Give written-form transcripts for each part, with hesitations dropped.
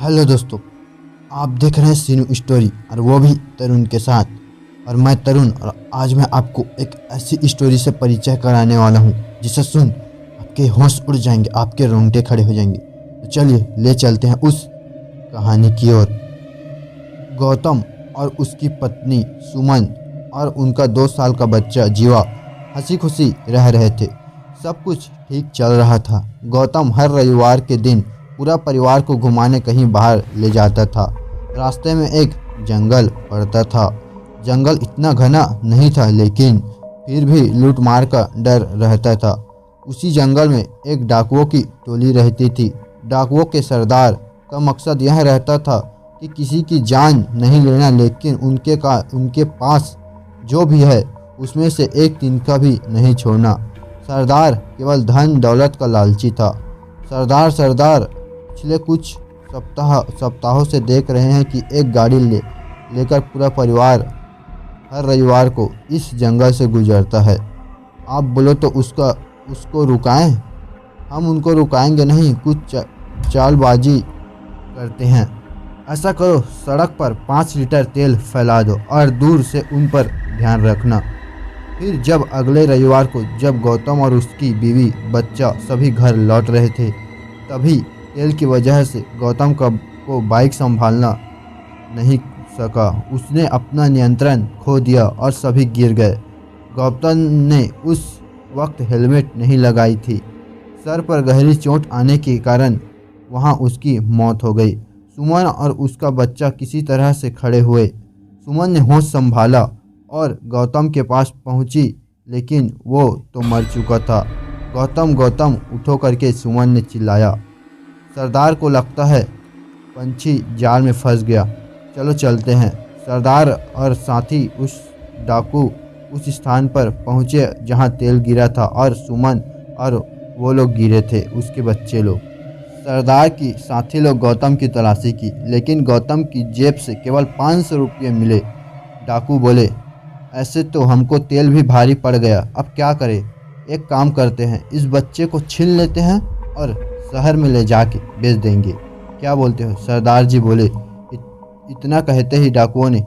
Hello दोस्तों, आप देख रहे हैं सीनू स्टोरी और वो भी तरुण के साथ। और मैं तरुण, और आज मैं आपको एक ऐसी स्टोरी से परिचय कराने वाला हूँ जिसे सुन आपके होश उड़ जाएंगे, आपके रोंगटे खड़े हो जाएंगे। तो चलिए ले चलते हैं उस कहानी की ओर। गौतम और उसकी पत्नी सुमन और उनका 2 साल का बच्चा जीवा हंसी खुशी रह रहे थे। सब कुछ ठीक चल रहा था। गौतम हर रविवार के दिन पूरा परिवार को घुमाने कहीं बाहर ले जाता था। रास्ते में एक जंगल पड़ता था। जंगल इतना घना नहीं था, लेकिन फिर भी लूटमार का डर रहता था। उसी जंगल में एक डाकुओं की टोली रहती थी। डाकुओं के सरदार का मकसद यह रहता था कि किसी की जान नहीं लेना, लेकिन उनके पास जो भी है उसमें से एक तिनका भी नहीं छोड़ना। सरदार केवल धन दौलत का लालची था। सरदार पिछले कुछ सप्ताहों से देख रहे हैं कि एक गाड़ी लेकर पूरा परिवार हर रविवार को इस जंगल से गुजरता है। आप बोलो तो उसको रुकाएं? हम उनको रुकाएंगे नहीं, कुछ चालबाजी करते हैं। ऐसा करो, सड़क पर 5 लीटर तेल फैला दो और दूर से उन पर ध्यान रखना। फिर जब अगले रविवार को जब गौतम और उसकी बीवी बच्चा सभी घर लौट रहे थे, तभी तेल की वजह से गौतम को बाइक संभालना नहीं सका। उसने अपना नियंत्रण खो दिया और सभी गिर गए। गौतम ने उस वक्त हेलमेट नहीं लगाई थी। सर पर गहरी चोट आने के कारण वहां उसकी मौत हो गई। सुमन और उसका बच्चा किसी तरह से खड़े हुए। सुमन ने होश संभाला और गौतम के पास पहुंची, लेकिन वो तो मर चुका था। गौतम गौतम उठो करके सुमन ने चिल्लाया। सरदार को लगता है पंछी जाल में फंस गया, चलो चलते हैं। सरदार और साथी उस स्थान पर पहुंचे जहां तेल गिरा था और सुमन और वो लोग गिरे थे, उसके बच्चे लोग। सरदार की साथी लोग गौतम की तलाशी की, लेकिन गौतम की जेब से केवल 500 रुपये मिले। डाकू बोले, ऐसे तो हमको तेल भी भारी पड़ गया, अब क्या करें? एक काम करते हैं, इस बच्चे को छीन लेते हैं और शहर में ले जाके बेच देंगे। क्या बोलते हो? सरदार जी बोले। इतना कहते ही डाकुओं ने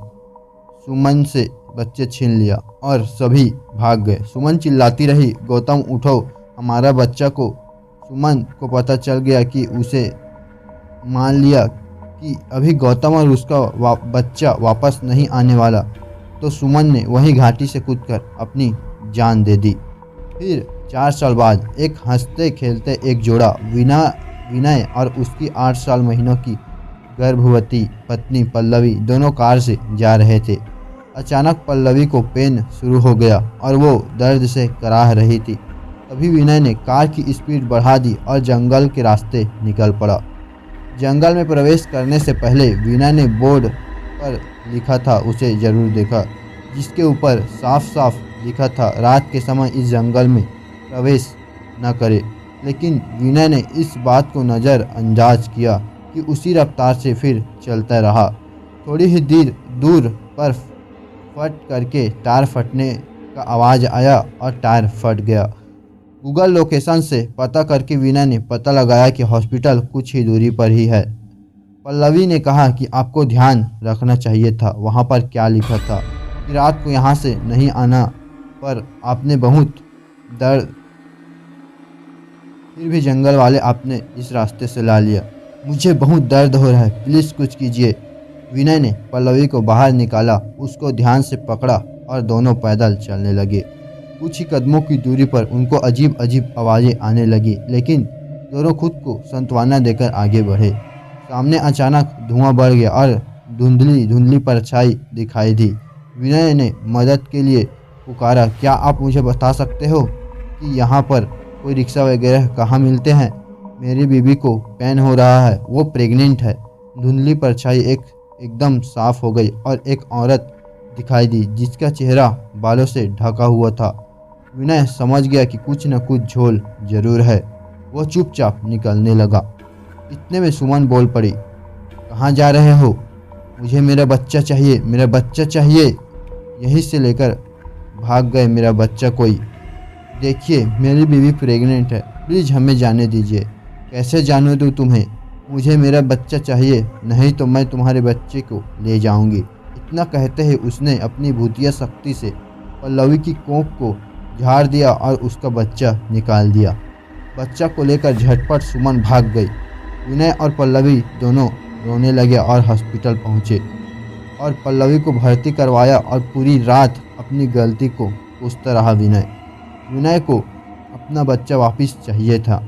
सुमन से बच्चे छीन लिया और सभी भाग गए। सुमन चिल्लाती रही, गौतम उठो, हमारा बच्चा को। सुमन को पता चल गया कि उसे मान लिया कि अभी गौतम और उसका बच्चा वापस नहीं आने वाला, तो सुमन ने वहीं घाटी से कूदकर अपनी जान दे दी। फिर 4 साल बाद एक हंसते खेलते एक जोड़ा, विनय और उसकी 8 साल महीनों की गर्भवती पत्नी पल्लवी दोनों कार से जा रहे थे। अचानक पल्लवी को पेन शुरू हो गया और वो दर्द से कराह रही थी। तभी विनय ने कार की स्पीड बढ़ा दी और जंगल के रास्ते निकल पड़ा। जंगल में प्रवेश करने से पहले विनय ने बोर्ड पर लिखा था, उसे जरूर देखा, जिसके ऊपर साफ साफ लिखा था, रात के समय इस जंगल में प्रवेश न करे। लेकिन विनय ने इस बात को नज़रअंदाज किया कि उसी रफ्तार से फिर चलता रहा। थोड़ी ही दूर पर फट करके टायर फटने का आवाज़ आया और टायर फट गया। गूगल लोकेशन से पता करके विनय ने पता लगाया कि हॉस्पिटल कुछ ही दूरी पर ही है। पल्लवी ने कहा कि आपको ध्यान रखना चाहिए था, वहाँ पर क्या लिखा था कि रात को यहाँ से नहीं आना, पर आपने बहुत दर्द, फिर भी जंगल वाले आपने इस रास्ते से ला लिया। मुझे बहुत दर्द हो रहा है, प्लीज़ कुछ कीजिए। विनय ने पल्लवी को बाहर निकाला, उसको ध्यान से पकड़ा और दोनों पैदल चलने लगे। कुछ ही कदमों की दूरी पर उनको अजीब अजीब आवाज़ें आने लगी, लेकिन दोनों खुद को सांत्वना देकर आगे बढ़े। सामने अचानक धुआं बढ़ गया और धुंधली परछाई दिखाई दी। विनय ने मदद के लिए पुकारा, क्या आप मुझे बता सकते हो कि यहाँ पर कोई रिक्शा वगैरह कहाँ मिलते हैं? मेरी बीबी को पेन हो रहा है, वो प्रेग्नेंट है। धुंधली परछाई एकदम साफ हो गई और एक औरत दिखाई दी जिसका चेहरा बालों से ढका हुआ था। विनय समझ गया कि कुछ न कुछ झोल जरूर है। वो चुपचाप निकलने लगा। इतने में सुमन बोल पड़ी, कहाँ जा रहे हो? मुझे मेरा बच्चा चाहिए, मेरा बच्चा चाहिए। यहीं से लेकर भाग गए मेरा बच्चा कोई। देखिए मेरी बीवी प्रेग्नेंट है, प्लीज़ हमें जाने दीजिए। कैसे जाने दूँ तुम्हें? मुझे मेरा बच्चा चाहिए, नहीं तो मैं तुम्हारे बच्चे को ले जाऊंगी। इतना कहते ही उसने अपनी भूतिया शक्ति से पल्लवी की कोख को झाड़ दिया और उसका बच्चा निकाल दिया। बच्चा को लेकर झटपट सुमन भाग गई। विनय और पल्लवी दोनों रोने लगे और हॉस्पिटल पहुंचे और पल्लवी को भर्ती करवाया और पूरी रात अपनी गलती को पूछता रहा। विनय को अपना बच्चा वापस चाहिए था।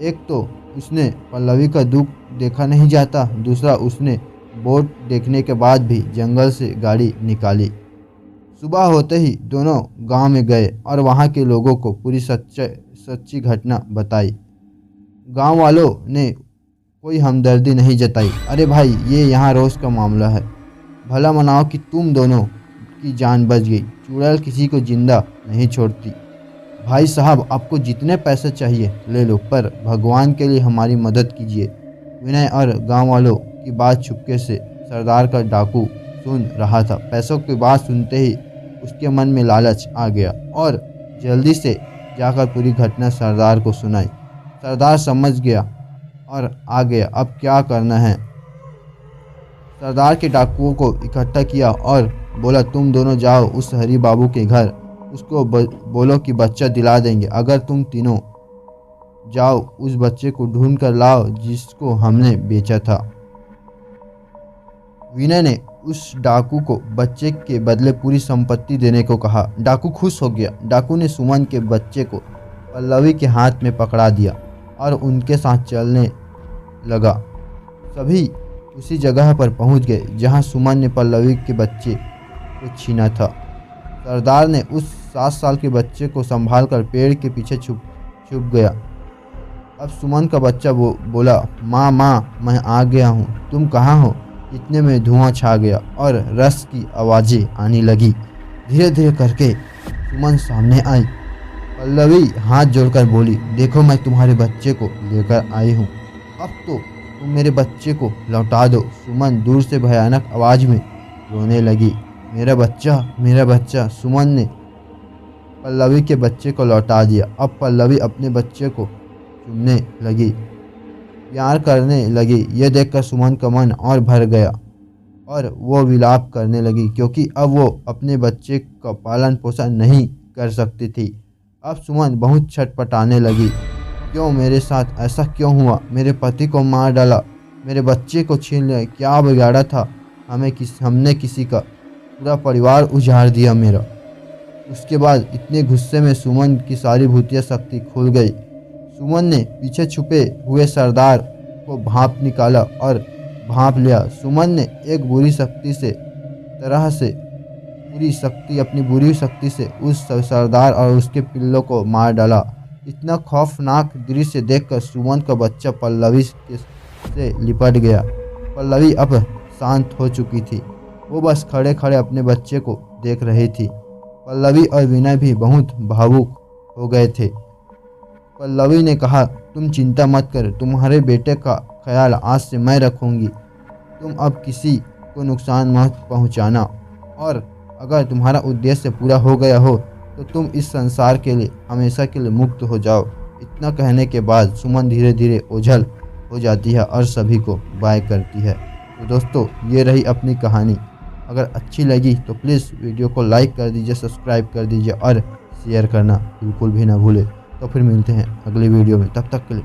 एक तो उसने पल्लवी का दुख देखा नहीं जाता, दूसरा उसने बोट देखने के बाद भी जंगल से गाड़ी निकाली। सुबह होते ही दोनों गांव में गए और वहां के लोगों को पूरी सच्ची घटना बताई। गांव वालों ने कोई हमदर्दी नहीं जताई। अरे भाई, ये यहाँ रोज़ का मामला है, भला मनाओ कि तुम दोनों की जान बच गई। चुड़ैल किसी को जिंदा नहीं छोड़ती। भाई साहब, आपको जितने पैसे चाहिए ले लो, पर भगवान के लिए हमारी मदद कीजिए। विनय और गांव वालों की बात चुपके से सरदार का डाकू सुन रहा था। पैसों की बात सुनते ही उसके मन में लालच आ गया और जल्दी से जाकर पूरी घटना सरदार को सुनाई। सरदार समझ गया और आ गया, अब क्या करना है। सरदार के डाकुओं को इकट्ठा किया और बोला, तुम दोनों जाओ उस हरी बाबू के घर, उसको बोलो कि बच्चा दिला देंगे। अगर तुम तीनों जाओ उस बच्चे को ढूंढ कर लाओ जिसको हमने बेचा था। विनय ने उस डाकू को बच्चे के बदले पूरी संपत्ति देने को कहा। डाकू खुश हो गया। डाकू ने सुमन के बच्चे को पल्लवी के हाथ में पकड़ा दिया और उनके साथ चलने लगा। सभी उसी जगह पर पहुंच गए जहां सुमन ने पल्लवी के बच्चे को छीना था। सरदार ने उस 7 साल के बच्चे को संभाल कर पेड़ के पीछे छुप गया। अब सुमन का बच्चा बोला, माँ मैं आ गया हूँ, तुम कहाँ हो। इतने में धुआं छा गया और रस की आवाज़ें आने लगी। धीरे धीरे करके सुमन सामने आई। पल्लवी हाथ जोड़कर बोली, देखो मैं तुम्हारे बच्चे को लेकर आई हूँ, अब तो तुम मेरे बच्चे को लौटा दो। सुमन दूर से भयानक आवाज़ में रोने लगी। मेरा बच्चा। सुमन ने पल्लवी के बच्चे को लौटा दिया। अब पल्लवी अपने बच्चे को चूमने लगी, प्यार करने लगी। यह देखकर सुमन का मन और भर गया और वो विलाप करने लगी, क्योंकि अब वो अपने बच्चे का पालन पोषण नहीं कर सकती थी। अब सुमन बहुत छटपटाने लगी। क्यों मेरे साथ ऐसा क्यों हुआ? मेरे पति को मार डाला, मेरे बच्चे को छीन लिया, क्या बिगाड़ा था? हमने किसी का पूरा परिवार उजाड़ दिया मेरा। उसके बाद इतने गुस्से में सुमन की सारी भूतिया शक्ति खुल गई। सुमन ने पीछे छुपे हुए सरदार को भांप निकाला और भांप लिया। सुमन ने एक अपनी बुरी शक्ति से उस सरदार और उसके पिल्लों को मार डाला। इतना खौफनाक दृश्य देखकर सुमन का बच्चा पल्लवी से लिपट गया। पल्लवी अब शांत हो चुकी थी, वो बस खड़े खड़े अपने बच्चे को देख रही थी। पल्लवी और विनय भी बहुत भावुक हो गए थे। पल्लवी ने कहा, तुम चिंता मत कर, तुम्हारे बेटे का ख्याल आज से मैं रखूंगी। तुम अब किसी को नुकसान मत पहुंचाना, और अगर तुम्हारा उद्देश्य पूरा हो गया हो तो तुम इस संसार के लिए हमेशा के लिए मुक्त हो जाओ। इतना कहने के बाद सुमन धीरे धीरे ओझल हो जाती है और सभी को बाय करती है। तो दोस्तों, ये रही अपनी कहानी। अगर अच्छी लगी तो प्लीज़ वीडियो को लाइक कर दीजिए, सब्सक्राइब कर दीजिए और शेयर करना बिल्कुल भी ना भूलें। तो फिर मिलते हैं अगली वीडियो में, तब तक के लिए